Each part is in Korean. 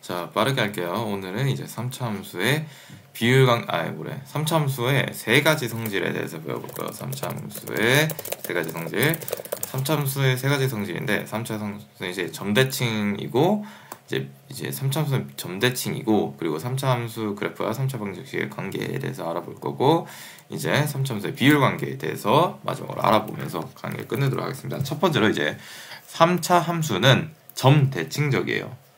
자, 빠르게 할게요. 오늘은 이제 3차 함수의 비율 3차 함수의 세 가지 성질에 대해서 배워볼 거예요. 3차 함수의 세 가지 성질. 3차 함수의 세 가지 성질인데, 3차 함수는 이제 점대칭이고, 이제 3차 함수는 점대칭이고, 그리고 3차 함수 그래프와 3차 방정식의 관계에 대해서 알아볼 거고, 이제 3차 함수의 비율 관계에 대해서 마지막으로 알아보면서 강의를 끝내도록 하겠습니다. 첫 번째로 이제 3차 함수는 점대칭적이에요.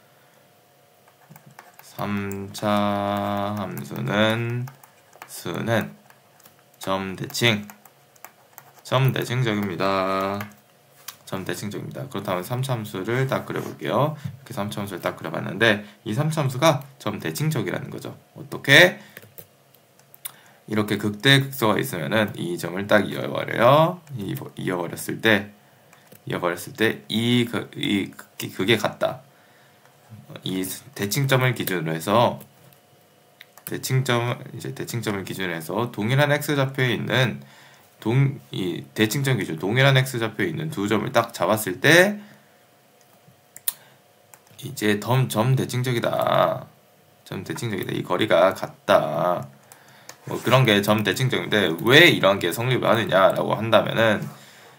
3차 함수는 점대칭적입니다. 그렇다면 3차 함수를 딱 그려볼게요. 이렇게 3차 함수를 딱 그려봤는데 이 3차 함수가 점대칭적이라는 거죠. 어떻게? 이렇게 극대극소가 있으면은 이 점을 딱 이어버려요. 이어버렸을 때 그게 같다. 이 대칭점을 기준으로 해서 동일한 x좌표에 있는 이 대칭점 기준 동일한 x좌표에 있는 두 점을 딱 잡았을 때 이제 점 대칭적이다. 이 거리가 같다. 뭐 그런 게 점 대칭적인데 왜 이런 게 성립을 하느냐라고 한다면은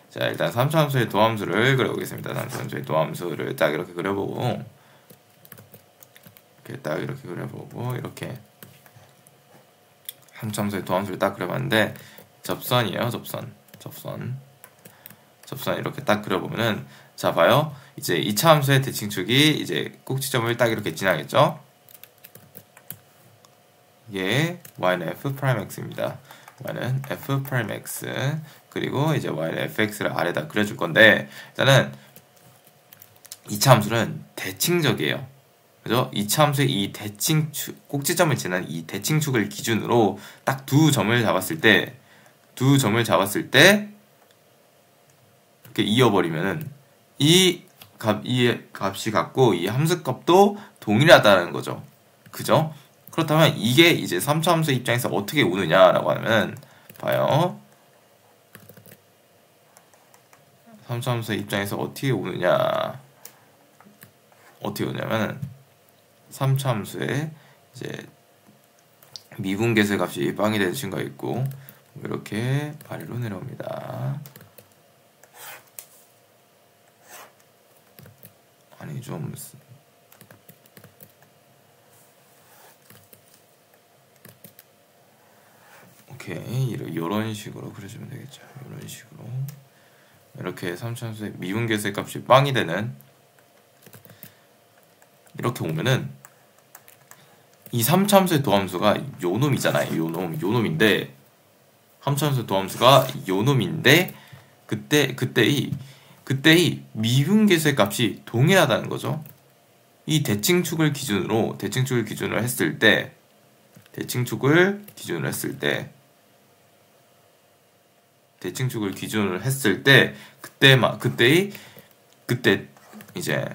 자, 일단 3차 함수의 도함수를 그려보겠습니다. 3차 함수의 도함수를 딱 이렇게 그려보고 이렇게 3차 함수의 도함수를 딱 그려봤는데 접선이에요. 접선 이렇게 딱 그려보면은 자 봐요. 이제 2차 함수의 대칭축이 이제 꼭지점을 딱 이렇게 지나겠죠. 이게 y는 f'x입니다. y는 f'x 그리고 이제 y는 fx를 아래다 그려줄 건데 일단은 2차 함수는 대칭적이에요. 그죠? 2차 함수의 이 대칭축 꼭지점을 지나는 이 대칭축을 기준으로 딱 두 점을 잡았을 때 이렇게 이어버리면은 이 값이 같고 이 함수 값도 동일하다는 거죠. 그죠? 그렇다면 이게 이제 3차 함수 입장에서 어떻게 오느냐라고 하면 봐요. 3차 함수 입장에서 어떻게 오느냐면 3차 함수에 이제 미분계수의 값이 빵이 되는 친구가 있고 이렇게 아래로 내려옵니다. 아니 좀 오케이 이런 식으로 그려주면 되겠죠. 이런 식으로 이렇게 3차 함수의 미분계수의 값이 빵이 되는 이렇게 오면은 이 3차 함수의 도함수가 요놈이잖아요. 요놈인데 3차 함수의 도함수가 요놈인데 그때 이 미분계수의 값이 동일하다는 거죠. 이 대칭축을 기준으로 했을 때 그때 이제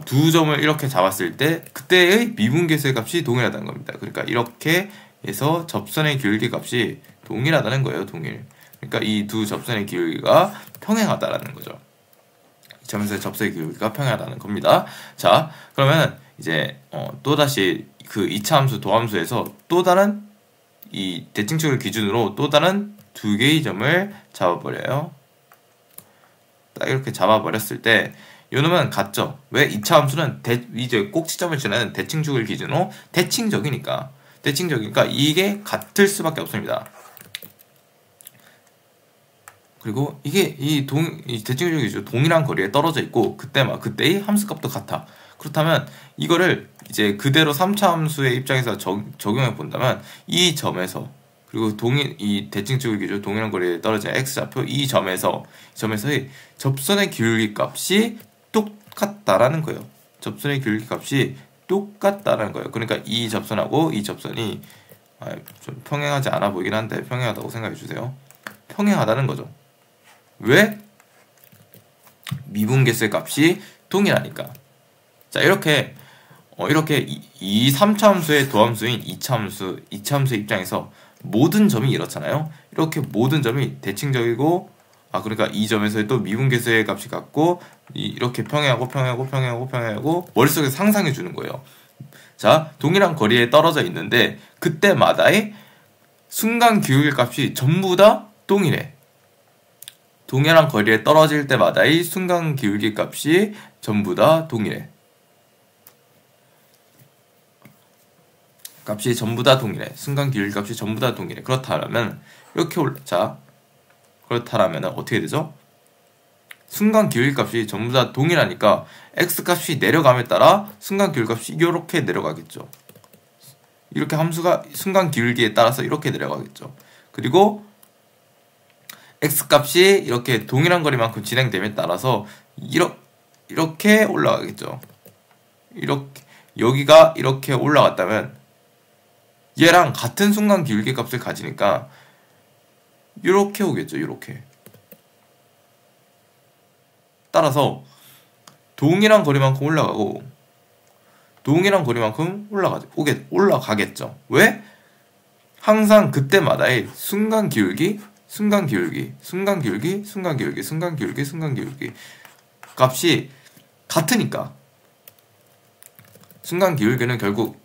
두 점을 이렇게 잡았을 때 그때의 미분계수의 값이 동일하다는 겁니다. 그러니까 이렇게 해서 접선의 기울기 값이 동일하다는 거예요. 그러니까 이 두 접선의 기울기가 평행하다라는 거죠. 이 점에서의 접선의 기울기가 평행하다는 겁니다. 자, 그러면 이제 또다시 그 2차 함수 도함수에서 또 다른 이 대칭축을 기준으로 또 다른 두 개의 점을 잡아버려요. 딱 이렇게 잡아버렸을 때 요놈은 같죠. 왜? 2차 함수는 이제 꼭지점을 지나는 대칭축을 기준으로 대칭적이니까 이게 같을 수밖에 없습니다. 그리고 이게 이 대칭축을 기준으로 동일한 거리에 떨어져 있고 그때의 함수값도 같아. 그렇다면 이거를 이제 그대로 3차 함수의 입장에서 적용해 본다면 이 점에서 그리고 이 대칭축을 기준으로 동일한 거리에 떨어진 x좌표 이 점에서의 접선의 기울기 값이 똑같다라는 거예요. 그러니까 이 접선하고 이 접선이 좀 평행하지 않아 보이긴 한데 평행하다고 생각해 주세요. 평행하다는 거죠. 왜? 미분계수의 값이 동일하니까. 자, 이렇게 이 3차 함수의 도함수인 2차 함수의 입장에서 모든 점이 이렇잖아요. 이렇게 모든 점이 대칭적이고 그러니까 이 점에서 또 미분계수의 값이 같고 이렇게 평행하고 머릿속에 상상해 주는 거예요. 자, 동일한 거리에 떨어져 있는데 그때마다의 순간 기울기 값이 전부 다 동일해. 동일한 거리에 떨어질 때마다의 순간 기울기 값이 전부 다 동일해. 값이 전부 다 동일해. 순간 기울기 값이 전부 다 동일해. 그렇다면 이렇게 그렇다면 어떻게 되죠? 순간 기울기 값이 전부 다 동일하니까 x 값이 내려감에 따라 순간 기울기 값이 이렇게 내려가겠죠. 이렇게 함수가 순간 기울기에 따라서 이렇게 내려가겠죠. 그리고 x 값이 이렇게 동일한 거리만큼 진행됨에 따라서 이렇게 올라가겠죠. 이렇게 여기가 이렇게 올라갔다면 얘랑 같은 순간 기울기 값을 가지니까 이렇게 오겠죠. 이렇게. 따라서 동일한 거리만큼 올라가고 동일한 거리만큼 올라가겠죠. 왜? 항상 그때마다의 순간 기울기 값이 같으니까 순간 기울기는 결국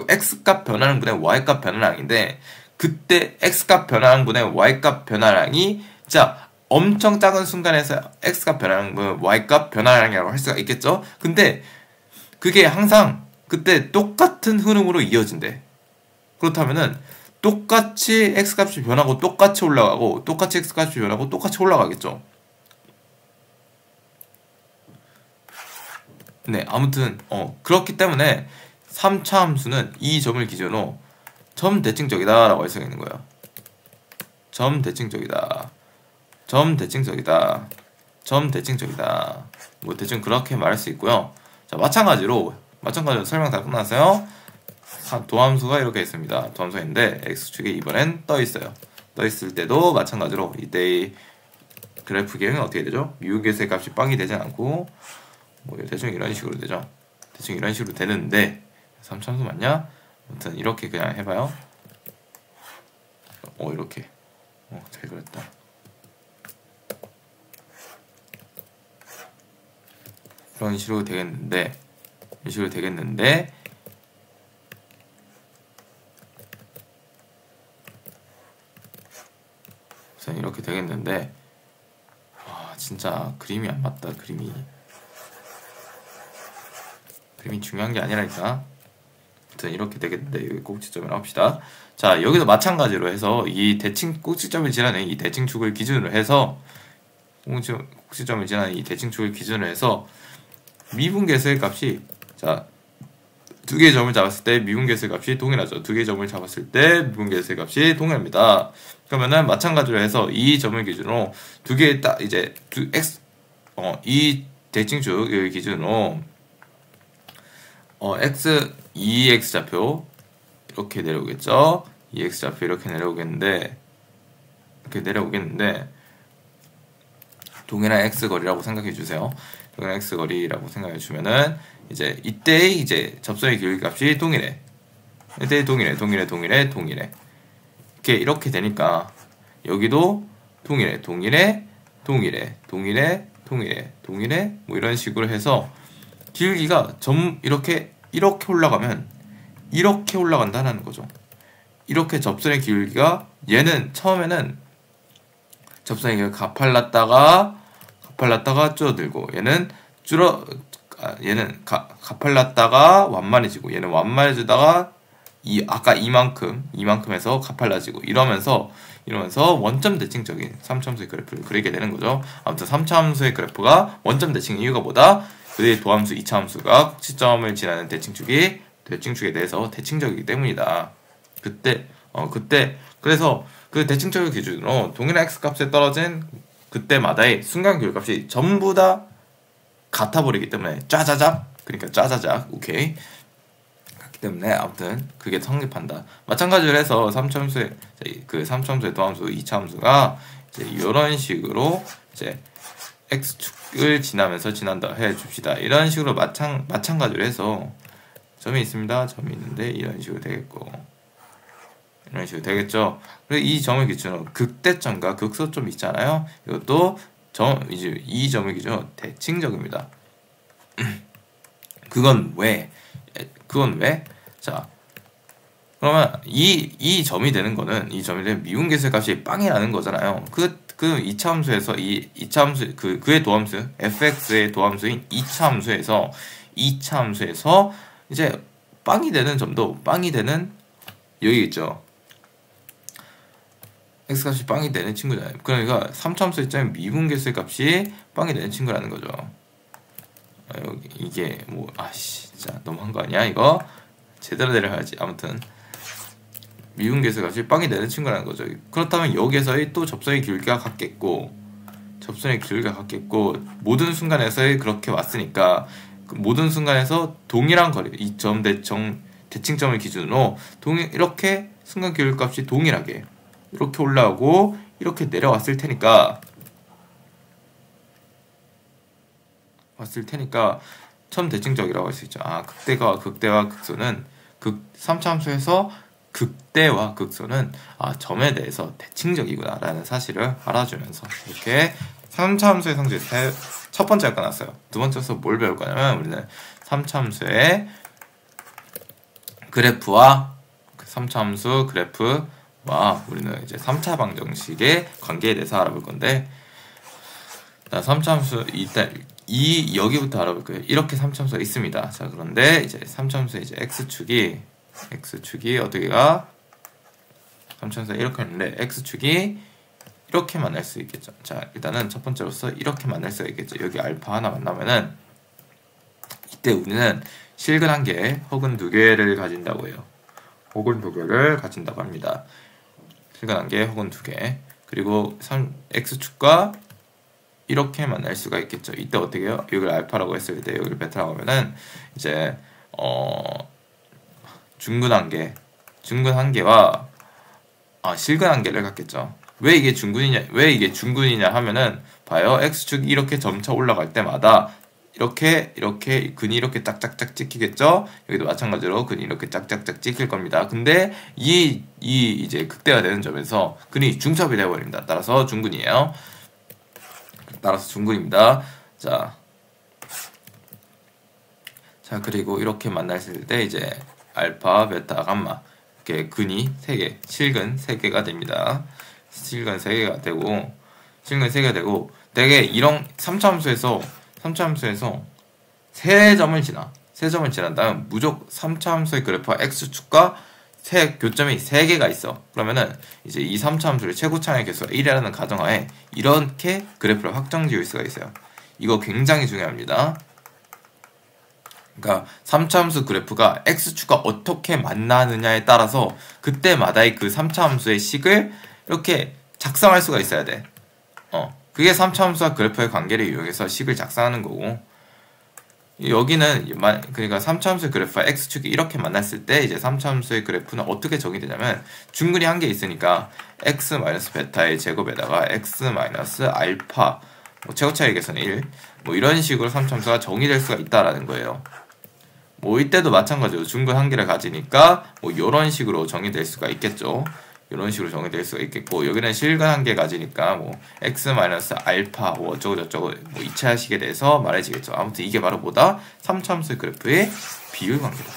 x값 변화량분의 y값 변화량인데 그때 x값 변화량분의 y값 변화량이 자 엄청 작은 순간에서 x값 변화량분 y값 변화량이라고 할 수가 있겠죠. 근데 그게 항상 그때 똑같은 흐름으로 이어진대. 그렇다면은 똑같이 x값이 변하고 똑같이 올라가고 똑같이 x값이 변하고 똑같이 올라가겠죠. 네, 아무튼 그렇기 때문에 3차 함수는 이 점을 기준으로 점 대칭적이다 라고 할 수가 있는 거예요. 점 대칭적이다. 뭐 대충 그렇게 말할 수 있고요. 자, 마찬가지로 설명 다 끝났어요. 도함수가 이렇게 있습니다. 도함수가 있는데 x축이 이번엔 떠 있어요. 떠 있을 때도 마찬가지로 이때의 그래프 기행은 어떻게 되죠? 미분계수의 값이 빵이 되지 않고 뭐 대충 이런 식으로 되죠. 대충 이런 식으로 되는데 3참수 맞냐? 아무튼 이렇게 그냥 해봐요. 이렇게 잘 그렸다. 이런 식으로 되겠는데 우선 이렇게 되겠는데 진짜 그림이 안 맞다. 그림이 중요한 게 아니라니까. 아무튼 이렇게 되겠는데 여기 꼭지점을 합시다. 자, 여기도 마찬가지로 해서 이 꼭지점을 지나는 이 대칭축을 기준으로 해서 꼭지점을 지나는 이 대칭축을 기준으로 해서 미분계수의 값이 자, 두 개의 점을 잡았을 때 미분계수의 값이 동일하죠. 두 개의 점을 잡았을 때 미분계수의 값이 동일합니다. 그러면은 마찬가지로 해서 이 점을 기준으로 두 개의 이 대칭축을 기준으로 x 2x 좌표 이렇게 내려오겠죠. 2x 좌표 이렇게 내려오겠는데 동일한 x 거리라고 생각해 주세요. 동일한 x 거리라고 생각해 주면은 이때의 접선의 기울기 값이 동일해. 이때 동일해. 이렇게 되니까 여기도 동일해. 뭐 이런 식으로 해서 기울기가 이렇게 올라가면 이렇게 올라간다는 거죠. 이렇게 접선의 기울기가 얘는 처음에는 접선의 기울기가 가팔랐다가 줄어들고 얘는 가팔랐다가 완만해지고 얘는 완만해지다가 아까 이만큼에서 가팔라지고 이러면서 원점 대칭적인 3차함수의 그래프를 그리게 되는 거죠. 아무튼 3차함수의 그래프가 원점 대칭 이유가 뭐다? 그의 도함수 2차함수가 꼭지점을 지나는 대칭축에 대해서 대칭적이기 때문이다. 그래서 그 대칭적을 기준으로 동일한 x값에 떨어진 그때마다의 순간 기울값이 전부 다 같아 버리기 때문에 짜자작 오케이. 그렇기 때문에 아무튼 그게 성립한다. 마찬가지로 해서 3차함수의 도함수 2차함수가 이런 식으로 x축을 지나면서 해 줍시다. 이런 식으로 마찬가지로 해서 점이 있습니다. 점이 있는데 이런 식으로 되겠고 이런 식으로 되겠죠. 그리고 이 점을 기준으로 극대점과 극소점 있잖아요. 이것도 이 점을 기준으로 대칭적입니다. 그건 왜? 그건 왜? 자, 그러면 이 점이 되는 거는 이 점이 되는 미분계수의 값이 빵이라는 거잖아요. 그 2차 함수에서 이 2차 함수 그의 도함수 fx의 도함수인 2차 함수에서 이제 빵이 되는 점도 빵이 되는 여기 있죠. x값이 빵이 되는 친구잖아요. 그러니까 3차 함수 입장에 미분계수의 값이 빵이 되는 친구라는 거죠. 여기 이게 뭐 진짜 너무한 거 아니야 이거? 제대로 내려야지. 아무튼 미분계수 값이 빵이 되는 친구라는 거죠. 그렇다면 여기에서의 또 접선의 길이가 같겠고 모든 순간에서의 그렇게 왔으니까 그 모든 순간에서 동일한 거리 이 점 대칭점을 기준으로 이렇게 순간 기울값이 동일하게 이렇게 올라오고 이렇게 내려왔을 테니까 점 대칭적이라고 할 수 있죠. 극대와 극소는 3차 함수에서 극대와 극소는 점에 대해서 대칭적이구나 라는 사실을 알아주면서 이렇게 3차 함수의 성질 첫 번째가 끝났어요. 두 번째에서 뭘 배울 거냐면 우리는 3차 함수의 그래프와 3차 함수 그래프와 우리는 이제 3차 방정식의 관계에 대해서 알아볼 건데 3차 함수 여기부터 알아볼 거예요. 이렇게 3차 함수가 있습니다. 자, 그런데 이제 3차 함수의 이제 x축이 어떻게가 3차 함수가 이렇게 있는데 x축이 이렇게 만날 수 있겠죠. 자, 일단은 첫 번째로서 이렇게 만날 수가 있겠죠. 여기 알파 하나 만나면은 이때 우리는 실근 한 개 혹은 두 개를 가진다고 해요. 혹은 두 개를 가진다고 합니다. 실근 한 개 혹은 두 개. 그리고 x축과 이렇게 만날 수가 있겠죠. 이때 어떻게 해요? 여기를 알파라고 했을 때 여기를 베타라고 하면은 이제 중근 한 개와 실근 한 개를 갖겠죠. 왜 이게 중근이냐 하면은 봐요. x축이 이렇게 점차 올라갈 때마다 이렇게 근이 이렇게 짝짝짝 찍히겠죠. 여기도 마찬가지로 근이 이렇게 짝짝짝 찍힐 겁니다. 근데 이 이제 극대가 되는 점에서 근이 중첩이 되어 버립니다. 따라서 중근이에요. 따라서 중근입니다. 자, 그리고 이렇게 만났을 때 이제 알파, 베타, 감마 이렇게 근이 3개, 실근 3개가 됩니다. 실근 3개가 되고 되게 이런 3차 함수에서 세 점을 지난 다음 무조건 3차 함수의 그래프와 x축과 교점이 3개가 있어. 그러면은 이제 이 3차 함수를 최고차의 개수가 1이라는 가정하에 이렇게 그래프를 확정 지을 수가 있어요. 이거 굉장히 중요합니다. 그러니까 3차 함수 그래프가 x축과 어떻게 만나느냐에 따라서 그때마다의 그 3차 함수의 식을 이렇게 작성할 수가 있어야 돼. 그게 3차 함수와 그래프의 관계를 이용해서 식을 작성하는 거고, 여기는 그러니까 3차 함수의 그래프와 x축이 이렇게 만났을 때 이제 3차 함수의 그래프는 어떻게 정의되냐면 중근이 한 개 있으니까 x-베타의 제곱에다가 x-알파 최고차의 개수는 1 이런 식으로 3차 함수가 정의될 수가 있다라는 거예요. 이때도 마찬가지로 중근 한 개를 가지니까 이런 식으로 정의될 수가 있겠죠. 이런 식으로 정의될 수가 있겠고, 여기는 실근 한 개 가지니까 x-알파 어쩌고저쩌고 2차 식에 대해서 말해지겠죠. 아무튼 이게 바로 뭐다? 3차 함수의 그래프의 비율 관계다.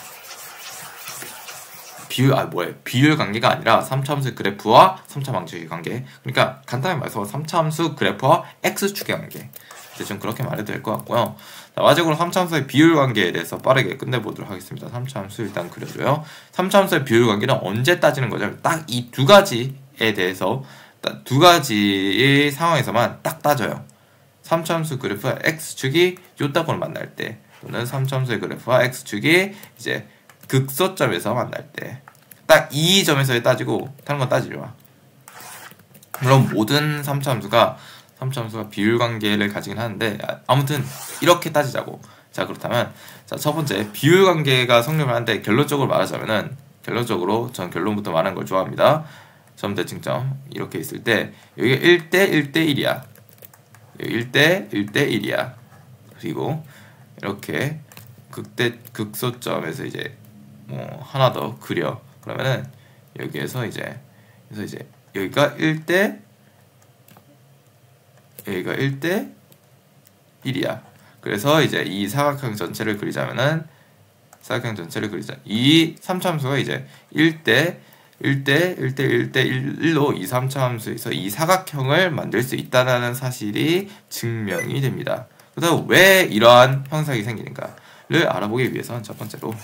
비율 관계가 아니라 3차 함수의 그래프와 3차 방정식의 관계. 그러니까 간단히 말해서 3차 함수 그래프와 x축의 관계. 대충 그렇게 말해도 될 것 같고요. 자, 마지막으로 3차 함수의 비율 관계에 대해서 빠르게 끝내보도록 하겠습니다. 3차 함수 일단 그려줘요. 3차 함수의 비율 관계는 언제 따지는 거죠? 딱 이 두 가지에 대해서 두 가지의 상황에서만 딱 따져요. 3차 함수 그래프와 x축이 요따구로 만날 때, 또는 3차 함수의 그래프와 x축이 이제 극소점에서 만날 때, 딱 이 점에서 따지고 다른 건 따지지 마. 물론 모든 3차 함수가 비율 관계를 가지긴 하는데, 아무튼 이렇게 따지자고. 자, 그렇다면 첫 번째 비율 관계가 성립을 하는데, 결론적으로 말하자면은 전 결론부터 말하는 걸 좋아합니다. 점 대칭점 이렇게 있을 때 여기가 1대 1대 1이야. 1대 1대 1이야. 그리고 이렇게 극소점에서 이제 하나 더 그려. 그러면은 여기에서 이제 여기가 1대 1이야. 그래서 이제 이 사각형 전체를 그리자면은 사각형 전체를 그리자. 이 3차함수가 이제 1대 1대 1대 1대 1로 이 3차함수에서 이 사각형을 만들 수 있다는 사실이 증명이 됩니다. 그래서 왜 이러한 현상이 생기는가를 알아보기 위해서는 첫 번째로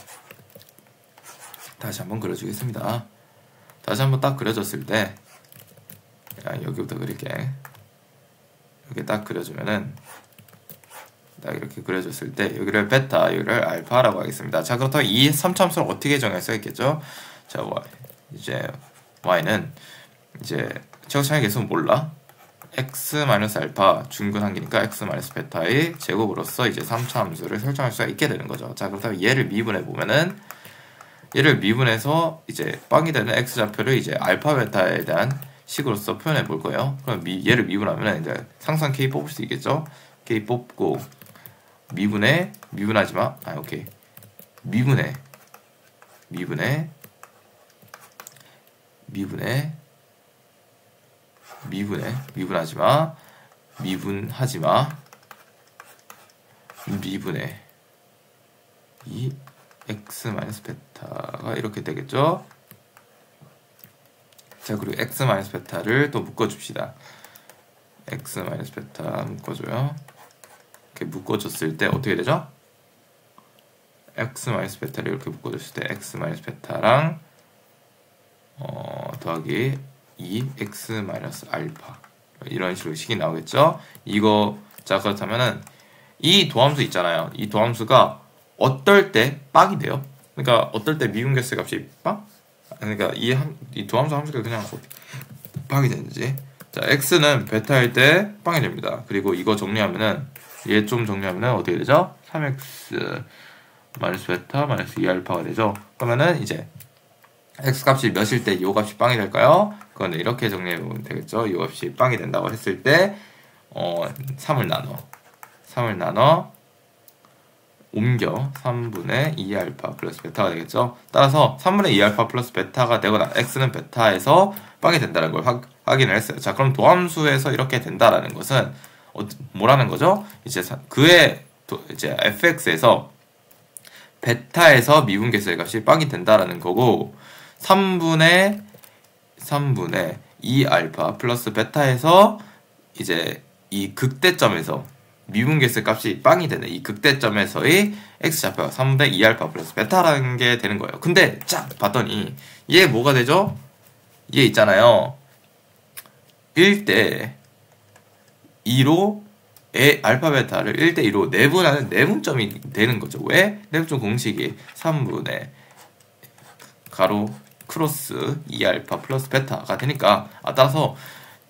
다시 한번 그려주겠습니다. 다시 한번 딱 그려줬을 때 여기부터 그릴게. 이렇게 딱 그려주면은 딱 이렇게 그려줬을 때 여기를 베타, 여기를 알파라고 하겠습니다. 자, 그렇다면 이 3차함수를 어떻게 정할 수 있겠죠? 자, 이제 y는 이제 최고차의 개수는 몰라. x-알파 중근한기니까 x-베타의 제곱으로서 이제 3차 함수를 설정할 수가 있게 되는 거죠. 자, 그렇다면 얘를 미분해 보면은 얘를 미분해서 이제 빵이 되는 x좌표를 이제 알파 베타에 대한 식으로서 표현해 볼 거예요. 그럼 얘를 미분하면 이제 상수한 k 뽑을 수 있겠죠? k 뽑고 미분하지 마. 오케이. 미분하지 마. 미분해 이 x-베타가 이렇게 되겠죠. 자, 그리고 x-베타를 또 묶어줍시다. x-베타 묶어줘요. 이렇게 묶어줬을 때 어떻게 되죠? x-베타를 이렇게 묶어줬을 때 x-베타랑 더하기 2x-알파 이런 식으로 식이 나오겠죠. 이거 자, 그렇다면은 이 도함수 있잖아요. 이 도함수가 어떨 때 빵이 돼요? 그러니까 어떨 때 미분계수 값이 빵? 그러니까 이 도함수 함수가 그냥 빵이 되는지. 자, x는 베타일 때 빵이 됩니다. 그리고 이거 정리하면은 얘 좀 정리하면은 어떻게 되죠? 3x 베타 2알파가 되죠. 그러면은 이제 x 값이 몇일 때 이 값이 빵이 될까요? 그건 이렇게 정리해보면 되겠죠. 이 값이 빵이 된다고 했을 때 3을 나눠 옮겨 3분의 2알파 플러스 베타가 되겠죠. 따라서 3분의 2알파 플러스 베타가 되거나 x는 베타에서 빵이 된다는 걸 확인을 했어요. 자, 그럼 도함수에서 이렇게 된다라는 것은 뭐라는 거죠? 이제 이제 fx에서 베타에서 미분계수의 값이 빵이 된다라는 거고 3분의 2알파 플러스 베타에서 이제 이 극대점에서 미분계수 값이 빵이 되는 이 극대점에서의 x좌표가 3분의 2알파 플러스 베타라는 게 되는 거예요. 근데 쫙 봤더니 얘 뭐가 되죠? 얘 있잖아요. 1대 2로 알파 베타를 1대 2로 내분하는 내분점이 되는 거죠. 왜? 내분점 공식이 3분의 가로 크로스 2알파 플러스 베타가 되니까 따라서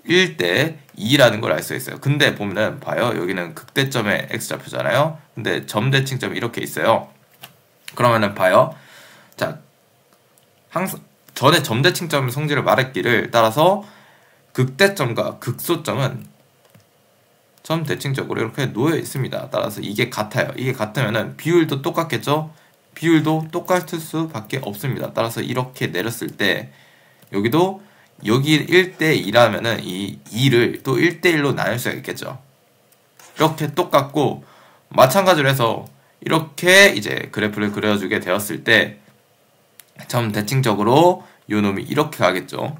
1대 2라는 걸 알 수 있어요. 근데 보면은 봐요. 여기는 극대점의 x좌표잖아요. 근데 점대칭점이 이렇게 있어요. 그러면은 봐요. 자, 항상 전에 점대칭점 성질을 말했기를 따라서 극대점과 극소점은 점대칭적으로 이렇게 놓여 있습니다. 따라서 이게 같아요. 이게 같으면은 비율도 똑같겠죠? 비율도 똑같을 수밖에 없습니다. 따라서 이렇게 내렸을 때 여기도 여기 1대 2라면은 이 2를 또 1대 1로 나눌 수가 있겠죠. 이렇게 똑같고 마찬가지로 해서 이렇게 이제 그래프를 그려주게 되었을 때 점 대칭적으로 요 놈이 이렇게 가겠죠.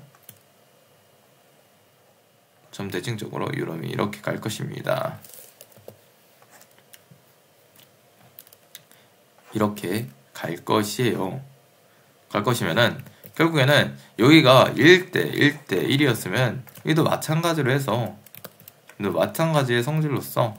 점 대칭적으로 요 놈이 이렇게 갈 것입니다. 이렇게 갈 것이에요. 갈 것이면은 결국에는 여기가 1대 1이었으면 여기도 마찬가지로 해서 마찬가지의 성질로서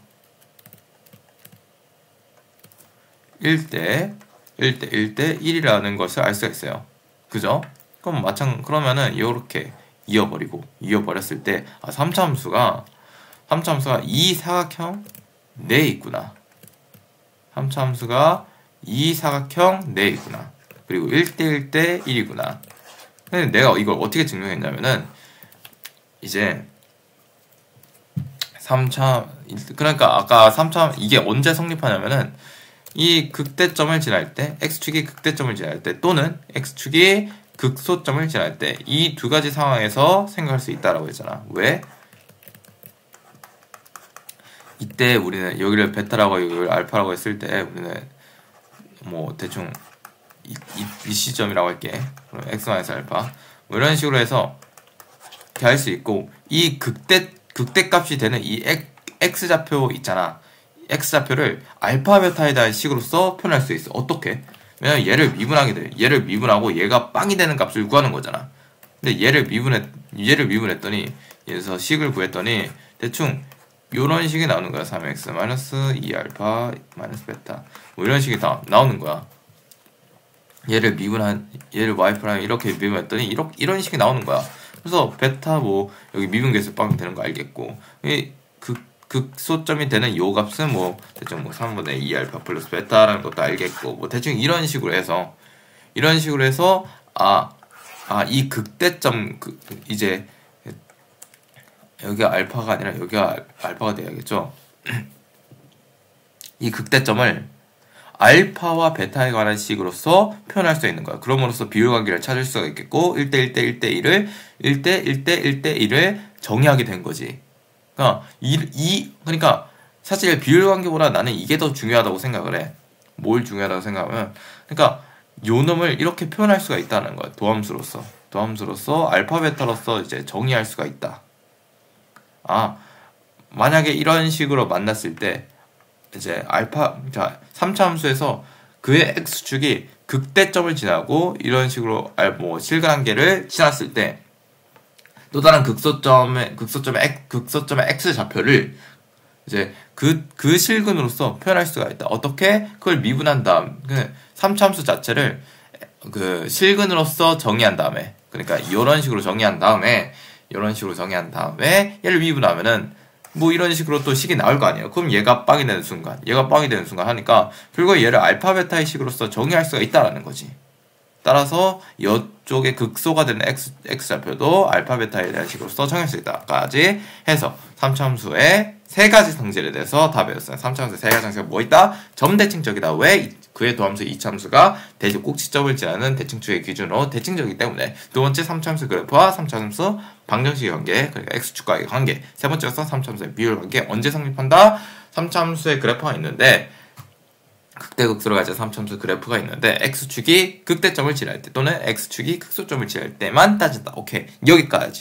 1대 1이라는 것을 알 수가 있어요. 그죠? 그러면은 이렇게 이어버렸을 때 3차 함수가 이 사각형 내에 있구나. 3차 함수가 이 사각형 내에 있구나. 그리고 1대 1대 1이구나. 근데 내가 이걸 어떻게 증명했냐면은 이제 3차 그러니까 아까 3차 이게 언제 성립하냐면은 이 극대점을 지날 때 x축이 극대점을 지날 때 또는 x축이 극소점을 지날 때 이 두 가지 상황에서 생각할 수 있다라고 했잖아. 왜? 이때 우리는 여기를 베타라고 여기를 알파라고 했을 때 우리는 뭐 대충 이 시점이라고 할게. 그럼 x-알파 뭐 이런 식으로 해서 이렇게 할 수 있고, 이 극대값이 되는 이 x좌표 있잖아. x좌표를 알파 베타에 대한 식으로써 표현할 수 있어. 어떻게? 왜냐면 얘를 미분하게 돼. 얘를 미분하고 얘가 빵이 되는 값을 구하는 거잖아. 근데 얘를 미분했더니 얘에서 식을 구했더니 대충 요런 식이 나오는 거야. 3x 마이너스 2알파 마이너스 베타 뭐 이런 식이 다 나오는 거야. 얘를 y' 이렇게 미분했더니 이런 식이 나오는 거야. 그래서 베타 뭐 여기 미분계수 빵 되는 거 알겠고, 이 극소점이 되는 요 값은 뭐 대충 뭐 3분의 2알파 플러스 베타라는 것도 알겠고, 뭐 대충 이런 식으로 해서 이 극대점 이제 여기가 알파가 아니라 여기가 알파가 돼야겠죠. 이 극대점을 알파와 베타에 관한 식으로서 표현할 수 있는 거야. 그럼으로써 비율관계를 찾을 수가 있겠고 1대1대1대1을 1대1대1대1을 정의하게 된 거지. 그러니까 사실 비율관계보다 나는 이게 더 중요하다고 생각을 해. 뭘 중요하다고 생각하면, 그러니까 요놈을 이렇게 표현할 수가 있다는 거야. 도함수로서 알파 베타로서 이제 정의할 수가 있다. 만약에 이런 식으로 만났을 때 이제 자 3차 함수에서 그의 x축이 극대점을 지나고 이런 식으로 뭐 실근한계를 지났을 때 또 다른 극소점의 x 좌표를 이제 그 실근으로서 표현할 수가 있다. 어떻게? 그걸 미분한 다음 3차 함수 자체를 그 실근으로서 정의한 다음에, 그러니까 이런 식으로 정의한 다음에 얘를 미분하면은 뭐 이런 식으로 또 식이 나올 거 아니에요. 그럼 얘가 빵이 되는 순간 하니까 결국 얘를 알파 베타의 식으로서 정의할 수가 있다라는 거지. 따라서 이쪽에 극소가 되는 x좌표도 알파 베타에 대한 식으로서 정의할 수 있다까지 해서 3차 함수의 3가지 성질에 대해서 다 배웠어요. 3차 함수의 3가지 성질이 뭐 있다? 점대칭적이다. 왜? 그의 도함수 2차 함수가 대칭 꼭지점을 지나는 대칭축의 기준으로 대칭적이기 때문에. 두 번째 3차 함수 그래프와 3차 함수 방정식의 관계, 그러니까 x축과의 관계. 세 번째로서 3차 함수의 비율 관계. 언제 성립한다? 3차 함수의 그래프가 있는데, 극대극소로 가진 3차 함수 그래프가 있는데 x축이 극대점을 지날 때 또는 x축이 극소점을 지날 때만 따진다. 오케이, 여기까지.